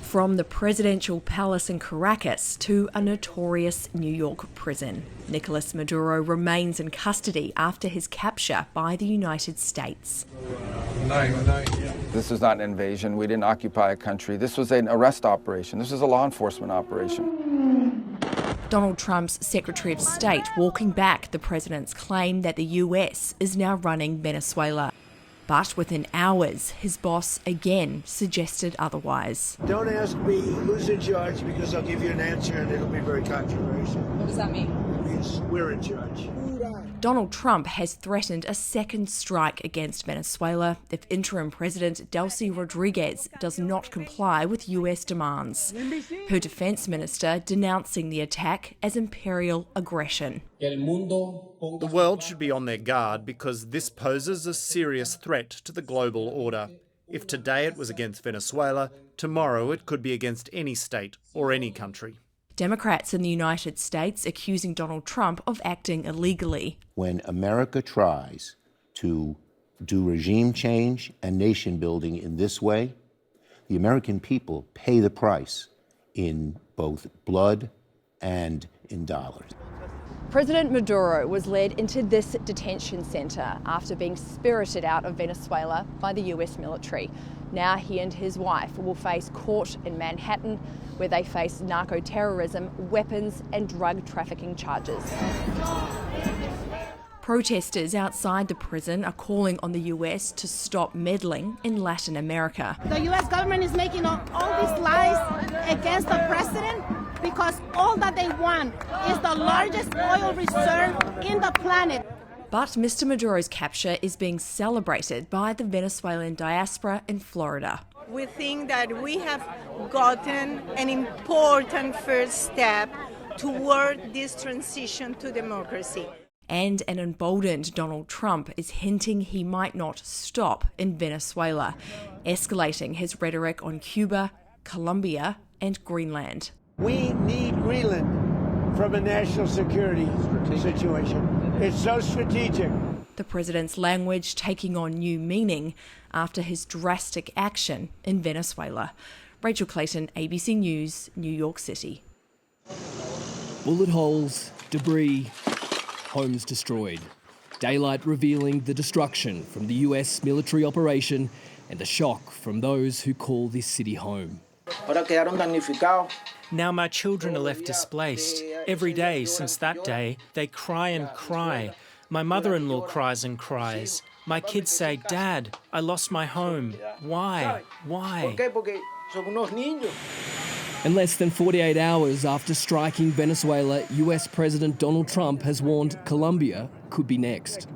From the presidential palace in Caracas to a notorious New York prison, Nicolás Maduro remains in custody after his capture by the United States. This was not an invasion. We didn't occupy a country. This was an arrest operation. This was a law enforcement operation. Donald Trump's Secretary of State walking back the president's claim that the US is now running Venezuela. But within hours, his boss again suggested otherwise. Don't ask me who's in charge, because I'll give you an answer and it'll be very controversial. What does that mean? It means we're in charge. Donald Trump has threatened a second strike against Venezuela if interim President Delcy Rodriguez does not comply with US demands. Her defense minister denouncing the attack as imperial aggression. The world should be on their guard because this poses a serious threat to the global order. If today it was against Venezuela, tomorrow it could be against any state or any country. Democrats in the United States accusing Donald Trump of acting illegally. When America tries to do regime change and nation building in this way, the American people pay the price in both blood and in dollars. President Maduro was led into this detention centre after being spirited out of Venezuela by the US military. Now he and his wife will face court in Manhattan, where they face narco-terrorism, weapons and drug trafficking charges. Protesters outside the prison are calling on the US to stop meddling in Latin America. The US government is making all these lies against the president because all that they want is the largest oil reserve in the planet. But Mr. Maduro's capture is being celebrated by the Venezuelan diaspora in Florida. We think that we have gotten an important first step toward this transition to democracy. And an emboldened Donald Trump is hinting he might not stop in Venezuela, escalating his rhetoric on Cuba, Colombia and Greenland. We need Greenland from a national security situation. It's so strategic. The president's language taking on new meaning after his drastic action in Venezuela. Rachel Clayton, ABC News, New York City. Bullet holes, debris, homes destroyed. Daylight revealing the destruction from the US military operation and the shock from those who call this city home. Now my children are left displaced. Every day since that day, they cry and cry. My mother-in-law cries and cries. My kids say, "Dad, I lost my home. Why? Why?" And less than 48 hours after striking Venezuela, US President Donald Trump has warned Colombia could be next.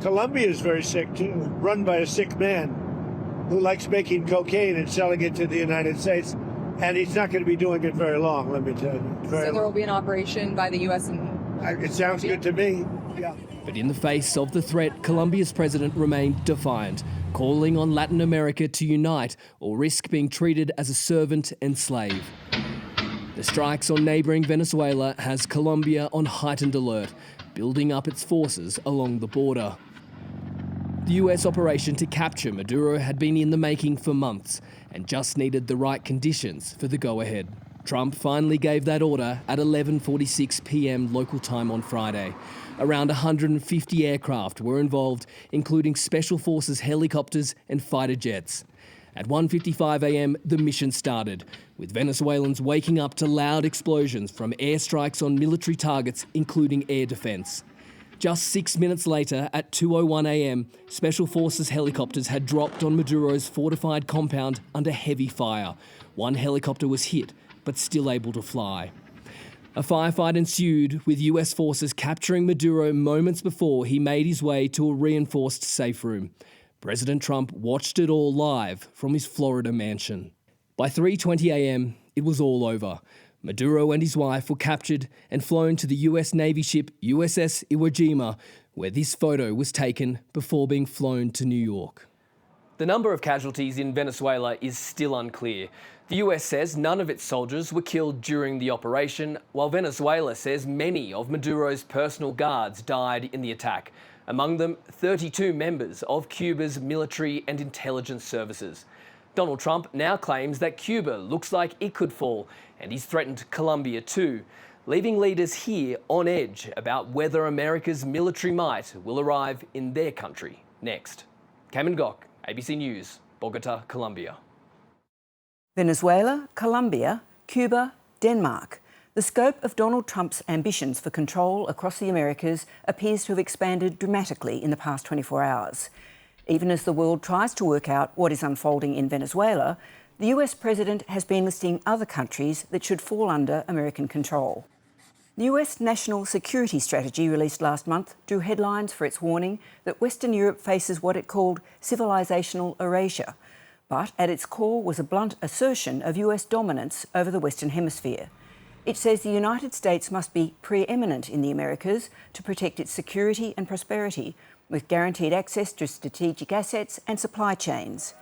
Colombia is very sick too, run by a sick man who likes making cocaine and selling it to the United States. And he's not going to be doing it very long, let me tell you. So there will be an operation by the US and... It sounds good to me, yeah. But in the face of the threat, Colombia's president remained defiant, calling on Latin America to unite or risk being treated as a servant and slave. The strikes on neighbouring Venezuela has Colombia on heightened alert, building up its forces along the border. The US operation to capture Maduro had been in the making for months and just needed the right conditions for the go-ahead. Trump finally gave that order at 11:46 p.m. local time on Friday. Around 150 aircraft were involved, including Special Forces helicopters and fighter jets. At 1:55 a.m, the mission started, with Venezuelans waking up to loud explosions from airstrikes on military targets, including air defence. Just 6 minutes later, at 2:01 a.m, Special Forces helicopters had dropped on Maduro's fortified compound under heavy fire. One helicopter was hit, but still able to fly. A firefight ensued, with US forces capturing Maduro moments before he made his way to a reinforced safe room. President Trump watched it all live from his Florida mansion. By 3:20 a.m, it was all over. Maduro and his wife were captured and flown to the US Navy ship USS Iwo Jima, where this photo was taken before being flown to New York. The number of casualties in Venezuela is still unclear. The US says none of its soldiers were killed during the operation, while Venezuela says many of Maduro's personal guards died in the attack. Among them, 32 members of Cuba's military and intelligence services. Donald Trump now claims that Cuba looks like it could fall, and he's threatened Colombia too, leaving leaders here on edge about whether America's military might will arrive in their country next. Cayman Gok, ABC News, Bogota, Colombia. Venezuela, Colombia, Cuba, Denmark. The scope of Donald Trump's ambitions for control across the Americas appears to have expanded dramatically in the past 24 hours. Even as the world tries to work out what is unfolding in Venezuela, the US president has been listing other countries that should fall under American control. The US National Security Strategy released last month drew headlines for its warning that Western Europe faces what it called civilizational erasure, but at its core was a blunt assertion of US dominance over the Western Hemisphere. It says the United States must be preeminent in the Americas to protect its security and prosperity, with guaranteed access to strategic assets and supply chains.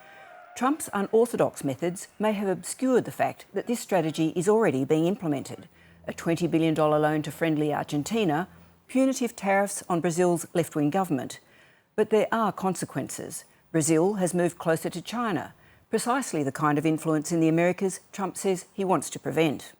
Trump's unorthodox methods may have obscured the fact that this strategy is already being implemented. A $20 billion loan to friendly Argentina, punitive tariffs on Brazil's left-wing government. But there are consequences. Brazil has moved closer to China, precisely the kind of influence in the Americas Trump says he wants to prevent.